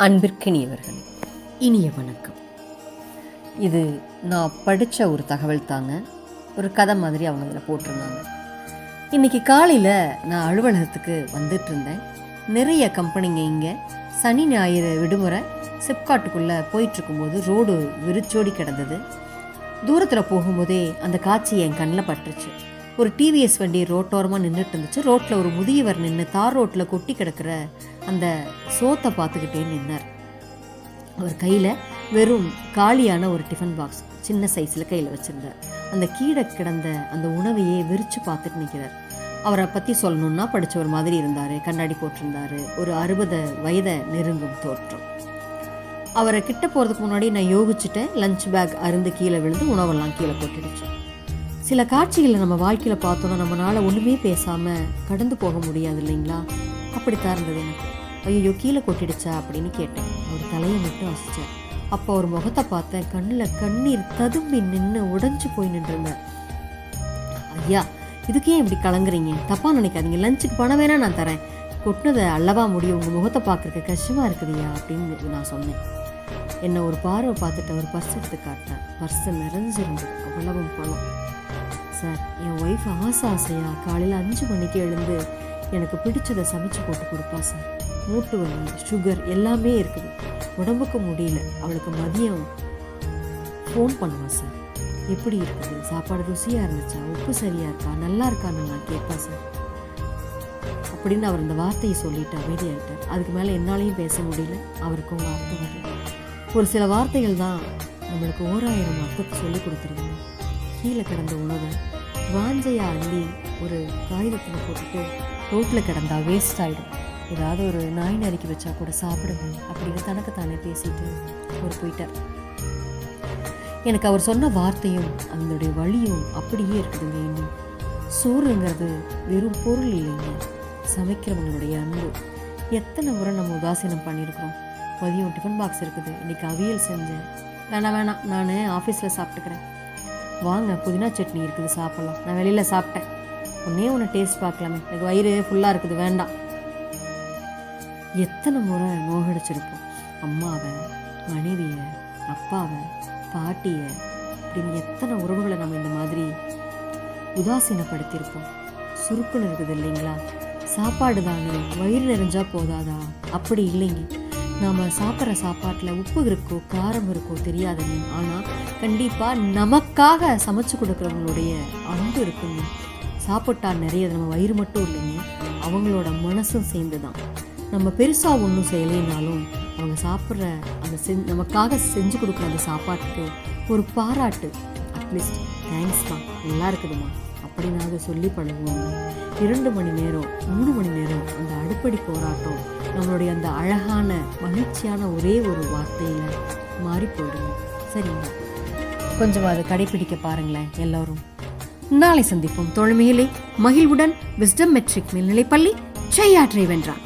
அன்பிற்கினியவர்களே, இனிய வணக்கம். இது நான் படித்த ஒரு தகவல் தாங்க. ஒரு கதை மாதிரி அவங்க அதில் போட்டிருந்தாங்க. இன்றைக்கி காலையில் நான் அலுவலகத்துக்கு வந்துட்டு இருந்தேன். நிறைய கம்பெனிங்க இங்கே சனி ஞாயிறு விடுமுறை சிப்காட்டுக்குள்ளே போயிட்டுருக்கும்போது ரோடு விரிச்சோடி கிடந்தது. தூரத்தில் போகும்போதே அந்த காட்சி என் கண்ணில் பட்டுருச்சு. ஒரு டிவிஎஸ் வண்டி ரோட்டோரமாக நின்றுட்டு இருந்துச்சு. ரோட்டில் ஒரு முதியவர் நின்று தார் ரோட்டில் கொட்டி கிடக்கிற அந்த சோத்தை பார்த்துக்கிட்டே நின்னார். அவர் கையில் வெறும் காலியான ஒரு டிஃபன் பாக்ஸ் சின்ன சைஸில் கையில் வச்சுருந்தார். அந்த கீழே கிடந்த அந்த உணவையே விரித்து பார்த்துட்டு நிற்கிறார். அவரை பற்றி சொல்லணுன்னா படித்தவர் மாதிரி இருந்தார். கண்ணாடி போட்டிருந்தார். ஒரு 60 வயதை நெருங்கும் தோற்றம். அவரை கிட்ட போகிறதுக்கு முன்னாடி நான் யோகிச்சுட்டேன். லஞ்ச் பேக் அருந்து கீழே விழுந்து உணவெல்லாம் கீழே கொட்டிடுச்சு. சில காட்சிகளை நம்ம வாழ்க்கையில் பார்த்தோன்னா நம்மளால் ஒன்றுமே பேசாமல் கடந்து போக முடியாது இல்லைங்களா? அப்படித்தான் இருந்தது எனக்கு. ஐயோ கீழே கொட்டிடுச்சா அப்படின்னு கேட்டேன். அவர் தலையை மட்டும் அசிச்சார். அப்போ அவர் முகத்தை பார்த்தேன். கண்ணில் கண்ணீர் ததும்பி நின்று உடைஞ்சு போய் நின்றுருந்தேன். ஐயா, இதுக்கே இப்படி கலங்குறீங்க? தப்பாக நினைக்காதீங்க. லஞ்சுக்கு பணம் வேணா நான் தரேன். கொட்டினதை அல்லவா முடியும்? உங்கள் முகத்தை பார்க்குறதுக்கு கஷ்டமாக இருக்குதுயா அப்படின்னு நான் சொன்னேன். என்னை ஒரு பார்வை பார்த்துட்டு அவர் பர்ஸ் எடுத்து காட்டினார். பர்ஸை நிறைஞ்சிருந்தது. அவ்வளவும் பணம். சார், என் ஒய்ஃப் ஆசையாக காலையில் 5 மணிக்கு எழுந்து எனக்கு பிடிச்சதை சமைச்சு போட்டு கொடுப்பா சார். மூட்டு வலி, சுகர் எல்லாமே இருக்குது. உடம்புக்கு முடியல. அவளுக்கு மதியம் ஃபோன் பண்ணுவான் சார். எப்படி இருக்குது? சாப்பாடு ருசியாக இருந்துச்சா? உப்பு சரியாக இருக்கா? நல்லா இருக்கான்னு நான் கேட்பா சார் அப்படின்னு அவர் இந்த வார்த்தையை சொல்லிட்டு அமைதியாகிட்டார். அதுக்கு மேலே என்னாலையும் பேச முடியல. அவருக்கும் வார்த்தை வரல. ஒரு சில வார்த்தைகள் தான் நம்மளுக்கு 1000 அர்த்தத்தை சொல்லி கொடுத்துருங்க. கீழே கிடந்த உணவை வாஞ்சையாக அள்ளி ஒரு காகிதத்தில் போட்டுட்டு ரோட்டில் கிடந்தா வேஸ்ட் ஆகிடும். ஏதாவது ஒரு நாய் நறுக்கி வச்சா கூட சாப்பிடுங்க அப்படின்னு தனக்குத்தானே பேசிட்டு அவர் போயிட்டார். எனக்கு அவர் சொன்ன வார்த்தையும் அதனுடைய வழியும் அப்படியே இருக்குதுங்க. இன்னும் சோறுங்கிறது வெறும் பொருள் இல்லைங்க, சமைக்கிறவங்களுடைய அன்பு. எத்தனை முறை நம்ம உதாசீனம் பண்ணியிருக்கிறோம். மதியம் டிஃபன் பாக்ஸ் இருக்குது, இன்றைக்கி அவியல் செஞ்சேன். வேணாம் நான் ஆஃபீஸில் சாப்பிட்டுக்கிறேன். வாங்க புதினா சட்னி இருக்குது சாப்பிட்லாம். நான் வெளியில் சாப்பிட்டேன். ஒன்று டேஸ்ட் பார்க்கலாமே, எனக்கு வயிறு ஃபுல்லாக இருக்குது, வேண்டாம். எத்தனை முறை நோகடிச்சிருப்போம். அம்மாவை, மனைவியை, அப்பாவை, பாட்டியை, அப்படின்னு எத்தனை உறவுகளை நம்ம இந்த மாதிரி உதாசீனப்படுத்தியிருப்போம். சுருக்குன்னு இருக்குது இல்லைங்களா? சாப்பாடு தானே, வயிறு நிறைஞ்சா போதாதா? அப்படி இல்லைங்க. நாம் சாப்பிட்ற சாப்பாட்டில் உப்பு இருக்கோ காரம் இருக்கோ தெரியாதுங்க. ஆனால் கண்டிப்பாக நமக்காக சமைச்சு கொடுக்குறவங்களுடைய அன்பு இருக்குங்க. சாப்பிட்டா நிறைய நம்ம வயிறு மட்டும் இல்லைங்க, அவங்களோட மனசும் சேர்ந்து தான். நம்ம பெருசாக ஒன்றும் செய்யலைனாலும் அவங்க சாப்பிட்ற அந்த நமக்காக செஞ்சு கொடுக்குற அந்த சாப்பாட்டுக்கு ஒரு பாராட்டு, அட்லீஸ்ட் தேங்க்ஸ்மா, நல்லா இருக்குதுமா அப்படின்னு அதை சொல்லி பழகுவாங்க. 2 மணி நேரம் 3 மணி நேரம் அந்த அடுப்படி போராட்டம் நம்மளுடைய அந்த அழகான மகிழ்ச்சியான ஒரே ஒரு வார்த்தையில் மாறி போயிடுங்க. சரிங்க, கொஞ்சம் அதை கடைப்பிடிக்க பாருங்களேன் எல்லோரும். நாளை சந்திப்போம் தோழமையிலே. மகிழ்வுடன் விஸ்டம் மெட்ரிக் மேல்நிலைப்பள்ளி, செய்யாற்றை வென்றான்.